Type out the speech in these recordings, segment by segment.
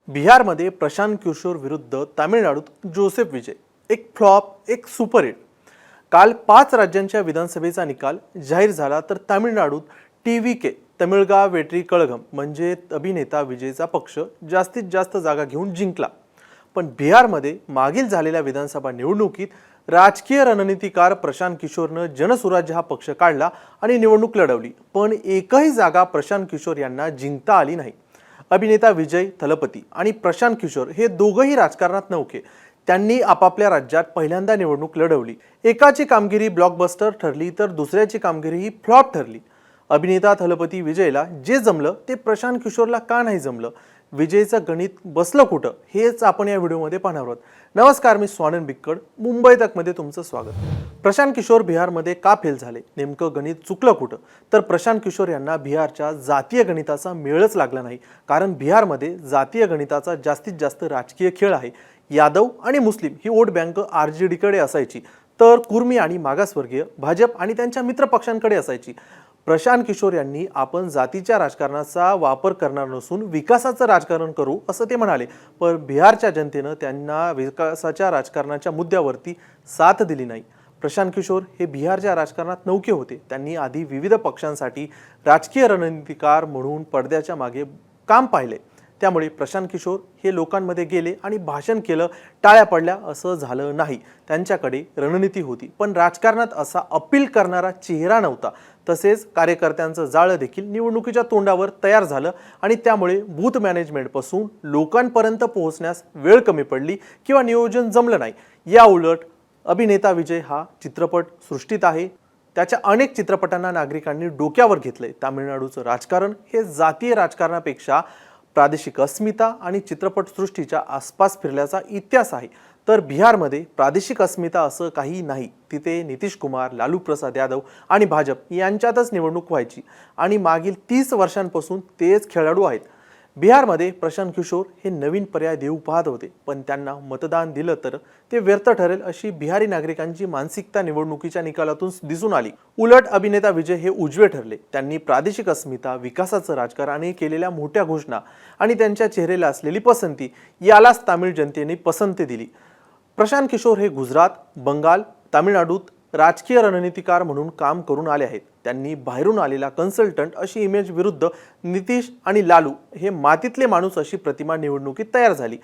बिहारमध्ये प्रशांत किशोर विरुद्ध तामिळनाडूत जोसेफ विजय. एक फ्लॉप, एक सुपरहिट. काल 5 राज्यांच्या विधानसभेचा निकाल जाहीर झाला तर तामिळनाडूत TVK तमिळगा वेट्री कळघम म्हणजे अभिनेता विजयचा पक्ष जास्तीत जास्त जागा घेऊन जिंकला. पण बिहारमध्ये मागील झालेल्या विधानसभा निवडणुकीत राजकीय रणनीतिकार प्रशांत किशोरनं जनसुराज्य हा पक्ष काढला आणि निवडणूक लढवली. पण एकही जागा प्रशांत किशोर यांना जिंकता आली नाही. अभिनेता विजय थलपती आणि प्रशांत किशोर हे दोघंही राजकारणात नव्हते. त्यांनी आपापल्या राज्यात पहिल्यांदा निवडणूक लढवली. एकाची कामगिरी ब्लॉकबस्टर ठरली तर दुसऱ्याची कामगिरी ही फ्लॉप ठरली. अभिनेता थलपती विजयला जे जमलं ते प्रशांत किशोरला का नाही जमलं? विजयचं गणित बसलं कुठं हेच आपण या व्हिडिओमध्ये पाहणार आहोत. नमस्कार, मी स्वानंद बिक्कड, मुंबई तकमध्ये तुमचं स्वागत. प्रशांत किशोर बिहारमध्ये का फेल झाले? नेमकं गणित चुकलं कुठं? तर प्रशांत किशोर यांना बिहारच्या जातीय गणिताचा मेळच लागला नाही. कारण बिहारमध्ये जातीय गणिताचा जास्तीत जास्त राजकीय खेळ आहे. यादव आणि मुस्लिम ही वोट बँक RJD कडे असायची, तर कुर्मी आणि मागासवर्गीय भाजप आणि त्यांच्या मित्र पक्षांकडे असायची. प्रशांत किशोर यांनी आपण जातीच्या राजकारणाचा वापर करणार नसून विकासाचं राजकारण करू असं ते म्हणाले. पण बिहारच्या जनतेनं त्यांना विकासाच्या राजकारणाच्या मुद्द्यावरती साथ दिली नाही. प्रशांत किशोर हे बिहारच्या राजकारणात नौके होते. त्यांनी आधी विविध पक्षांसाठी राजकीय रणनीतिकार म्हणून पडद्याच्या मागे काम पाहिले. त्यामुळे प्रशांत किशोर हे लोकांमध्ये गेले आणि भाषण केलं, टाळ्या पडल्या असं झालं नाही. त्यांच्याकडे रणनीती होती, पण राजकारणात असा अपील करणारा चेहरा नव्हता. तसेच कार्यकर्त्यांचं जाळं देखील निवडणुकीच्या तोंडावर तयार झालं आणि त्यामुळे बूथ मॅनेजमेंटपासून लोकांपर्यंत पोहोचण्यास वेळ कमी पडली किंवा नियोजन जमलं नाही. या उलट अभिनेता विजय हा चित्रपट सृष्टीत आहे. त्याच्या अनेक चित्रपटांना नागरिकांनी डोक्यावर घेतलंय. तामिळनाडूचं राजकारण हे जातीय राजकारणापेक्षा प्रादेशिक अस्मिता आणि चित्रपटसृष्टीच्या आसपास फिरल्याचा इतिहास आहे. तर बिहारमध्ये प्रादेशिक अस्मिता असं काही नाही. तिथे नितीश कुमार, लालू प्रसाद यादव आणि भाजप यांच्यातच निवडणूक व्हायची आणि मागील 30 वर्षांपासून तेच खेळाडू आहेत. बिहारमध्ये प्रशांत किशोर हे नवीन पर्याय देऊ पाहत होते, पण त्यांना मतदान दिलं तर ते व्यर्थ ठरेल अशी बिहारी नागरिकांची मानसिकता निवडणुकीच्या निकालातून दिसून आली. उलट अभिनेता विजय हे उजवे ठरले. त्यांनी प्रादेशिक अस्मिता, विकासाचं राजकारण आणि केलेल्या मोठ्या घोषणा आणि त्यांच्या चेहऱ्याला असलेली पसंती यालाच तामिळ जनतेने पसंती दिली. प्रशांत किशोर हे गुजरात, बंगाल, तामिळनाडूत राजकीय रणनीतिकार म्हणून काम करून आले आहेत. त्यांनी बाहेरून आलेला कन्सल्टंट अशी इमेज विरुद्ध नितीश आणि लालू हे मातीतले माणूस अशी प्रतिमा निवडणुकीत तयार झाली.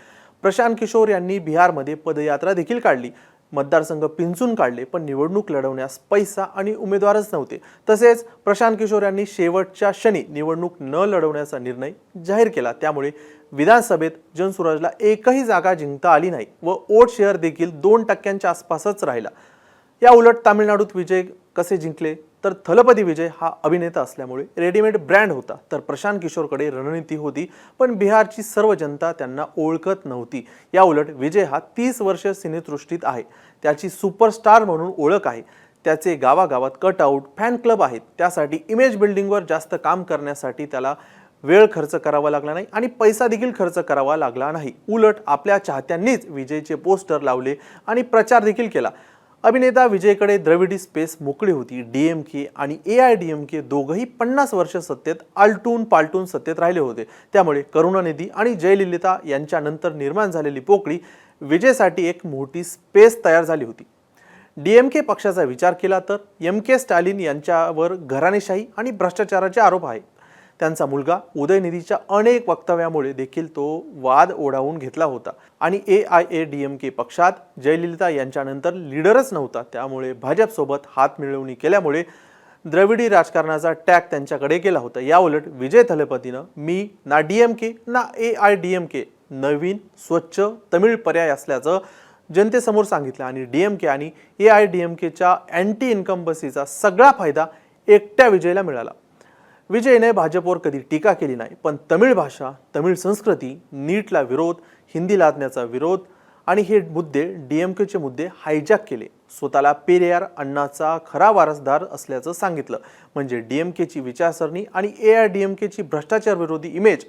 प्रशांत किशोर यांनी बिहारमध्ये पदयात्रा देखील काढली, मतदारसंघ पिंचून काढले, पण निवडणूक लढवण्यास पैसा आणि उमेदवारच नव्हते. तसेच प्रशांत किशोर यांनी शेवटच्या क्षणी निवडणूक न लढवण्याचा निर्णय जाहीर केला. त्यामुळे विधानसभेत जनसुराजला एकही जागा जिंकता आली नाही व वोट शेअर देखील 2% आसपासच राहिला. या उलट तामिळनाडूत विजय कसे जिंकले? तर थलपती विजय हा अभिनेता असल्यामुळे रेडीमेड ब्रँड होता, तर प्रशांत किशोरकडे रणनीती होती, पण बिहारची सर्व जनता त्यांना ओळखत नव्हती. या उलट विजय हा 30 वर्ष सिनेसृष्टीत आहे. त्याची सुपरस्टार म्हणून ओळख आहे. त्याचे गावागावात कटआउट, फॅन क्लब आहेत. त्यासाठी इमेज बिल्डिंगवर जास्त काम करण्यासाठी त्याला वेळ खर्च करावा लागला नाही आणि पैसा देखील खर्च करावा लागला नाही. उलट आपल्या चाहत्यांनीच विजयचे पोस्टर लावले आणि प्रचार देखील केला. अभिनेता विजयकडे द्रविडी स्पेस मोकळी होती. DMK आणि AIADMK दोघंही 50 वर्ष सत्तेत आलटून पालटून सत्तेत राहिले होते. त्यामुळे करुणानिधी आणि जयललिता यांच्यानंतर निर्माण झालेली पोकळी विजयसाठी एक मोठी स्पेस तयार झाली होती. DMK पक्षाचा विचार केला तर MK स्टॅलिन यांच्यावर घराणेशाही आणि भ्रष्टाचाराचे आरोप आहेत. त्यांचा मुलगा उदयनिधीच्या अनेक वक्तव्यामुळे देखील तो वाद ओढावून घेतला होता आणि AIADMK पक्षात जयललिता यांच्यानंतर लीडरच नव्हता. त्यामुळे भाजपसोबत हात मिळवणी केल्यामुळे द्रविडी राजकारणाचा टॅग त्यांच्याकडे गेला होता. या उलट विजय थलपतीनं मी ना DMK ना AIADMK नवीन स्वच्छ तमिळ पर्याय असल्याचं जनतेसमोर सांगितलं आणि DMK आणि AIADMKच्या अँटी इन्कम्बन्सीचा सगळा फायदा एकट्या विजयला मिळाला. विजयने भाजपवर कधी टीका केली नाही, पण तमिळ भाषा, तमिळ संस्कृती, नीटला विरोध, हिंदी लादण्याचा विरोध आणि हे मुद्दे DMKचे मुद्दे हायजॅक केले. स्वतःला पेरियार अण्णाचा खरा वारसदार असल्याचं सांगितलं. म्हणजे DMKची विचारसरणी आणि AIADMKची भ्रष्टाचार विरोधी इमेज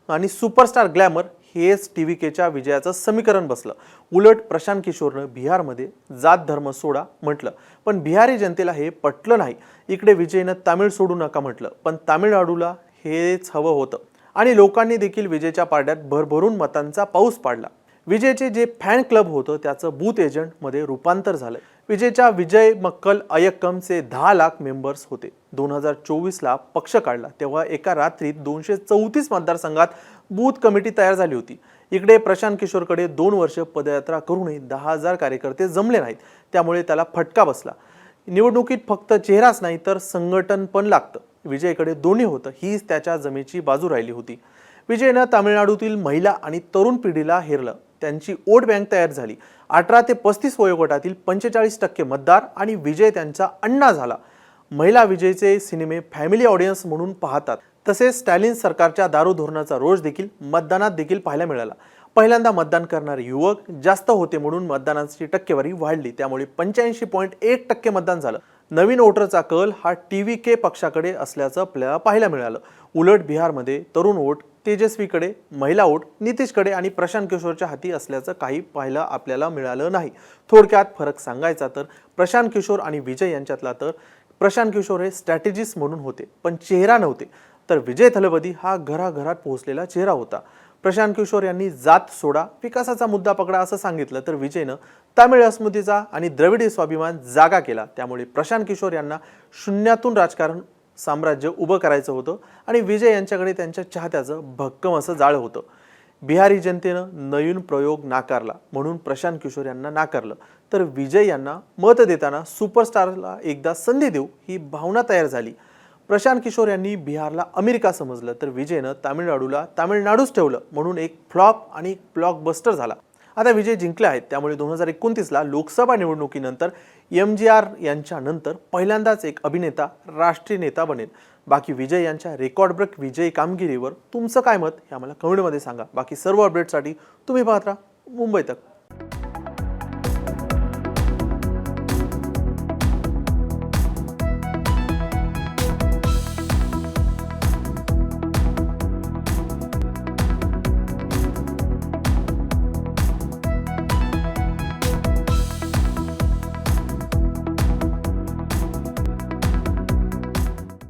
आणि सुपरस्टार ग्लॅमर हेच TVKच्या विजयाचं समीकरण बसलं. उलट प्रशांत किशोरनं बिहारमध्ये जात धर्म सोडा म्हटलं, पण बिहारी जनतेला हे पटलं नाही. इकडे विजयनं तामिळ सोडू नका म्हटलं, पण तामिळनाडूला हेच हवं होतं. आणि लोकांनी देखील विजयच्या पारड्यात भरभरून मतांचा पाऊस पाडला. विजयचे जे फॅन क्लब होतं त्याचं बूथ एजंटमध्ये रूपांतर झालं. विजयच्या विजय मक्कल अयक्कमचे 10 लाख मेंबर्स होते. 2024ला पक्ष काढला तेव्हा एका रात्रीत 234 मतदारसंघात बूथ कमिटी तयार झाली होती. इकडे प्रशांत किशोरकडे 2 वर्ष पदयात्रा करूनही 10,000 कार्यकर्ते जमले नाहीत. त्यामुळे त्याला फटका बसला. निवडणुकीत फक्त चेहराच नाही तर संघटन पण लागतं. विजयकडे दोन्ही होतं, हीच त्याच्या जमेची बाजू राहिली होती. विजयनं तामिळनाडूतील महिला आणि तरुण पिढीला हेरलं. त्यांची वोट बँक तयार झाली. 18 ते 35 वयोगटातील 45% मतदार आणि विजय त्यांचा अण्णा झाला. महिला विजयचे सिनेमे फॅमिली ऑडियन्स म्हणून पाहतात. तसेच स्टॅलिन सरकारच्या दारू धोरणाचा रोष देखील मतदानात देखील पाहायला मिळाला. पहिल्यांदा मतदान करणारे युवक जास्त होते म्हणून मतदानाची टक्केवारी वाढली. त्यामुळे 85.1% मतदान झालं. नवीन वोटरचा कल हा TVK पक्षाकडे असल्याचं आपल्याला पाहायला मिळालं. उलट बिहारमध्ये तरुण वोट तेजस्वीकडे, महिला वोट नितीशकडे आणि प्रशांत किशोरच्या हाती असल्याचं काही पाहायला आपल्याला मिळालं नाही. थोडक्यात फरक सांगायचा तर प्रशांत किशोर आणि विजय यांच्यातला तर प्रशांत किशोर हे स्ट्रॅटेजिस्ट म्हणून होते पण चेहरा नव्हते, तर विजय थलपती हा घराघरात पोहोचलेला चेहरा होता. प्रशांत किशोर यांनी जात सोडा, विकासाचा मुद्दा पकडा असं सांगितलं, तर विजयनं तामिळ अस्मितेचा आणि द्रविडी स्वाभिमान जागा केला. त्यामुळे प्रशांत किशोर यांना शून्यातून राजकारण साम्राज्य उभं करायचं होतं आणि विजय यांच्याकडे त्यांच्या चाहत्याचं भक्कम असं जाळं होतं. बिहारी जनतेनं नवीन प्रयोग नाकारला म्हणून प्रशांत किशोर यांना नाकारलं, तर विजय यांना मत देताना सुपरस्टारला एकदा संधी देऊ ही भावना तयार झाली. प्रशांत किशोर यांनी बिहारला अमेरिका समजलं, तर विजयनं तामिळनाडूला तामिळनाडूच ठेवलं म्हणून एक फ्लॉप आणि एक ब्लॉकबस्टर झाला. आता विजय जिंकले आहेत, त्यामुळे 2029ला लोकसभा निवडणुकीनंतर MGR यांच्यानंतर पहिल्यांदाच एक अभिनेता राष्ट्रीय नेता बनेल. बाकी विजय यांच्या रेकॉर्ड ब्रेक विजयी कामगिरीवर तुमचं काय मत हे आम्हाला कमेंटमध्ये सांगा. बाकी सर्व अपडेटसाठी तुम्ही पाहत राहा मुंबई तक.